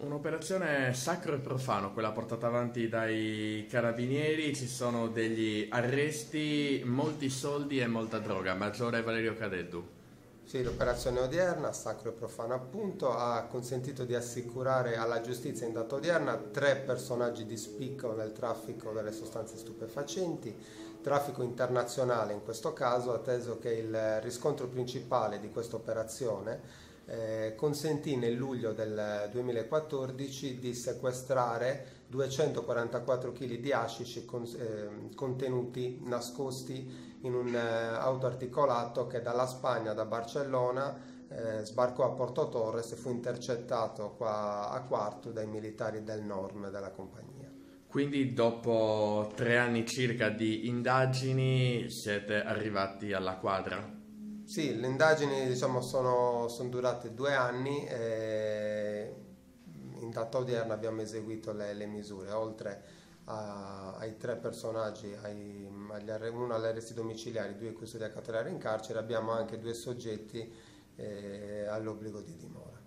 Un'operazione sacro e profano, quella portata avanti dai carabinieri, ci sono degli arresti, molti soldi e molta droga. Maggiore Valerio Cadeddu. Sì, l'operazione odierna, sacro e profano appunto, ha consentito di assicurare alla giustizia in data odierna tre personaggi di spicco nel traffico delle sostanze stupefacenti, traffico internazionale in questo caso, atteso che il riscontro principale di questa operazione consentì nel luglio del 2014 di sequestrare 244 kg di hashish contenuti nascosti in un autoarticolato che dalla Spagna, da Barcellona, sbarcò a Porto Torres e fu intercettato qua a Quartu dai militari del NORM della compagnia. Quindi dopo 3 anni circa di indagini siete arrivati alla quadra. Sì, le indagini diciamo, sono durate 2 anni e in data odierna abbiamo eseguito le misure, oltre ai tre personaggi, uno agli arresti domiciliari, due custodia cautelare in carcere, abbiamo anche due soggetti all'obbligo di dimora.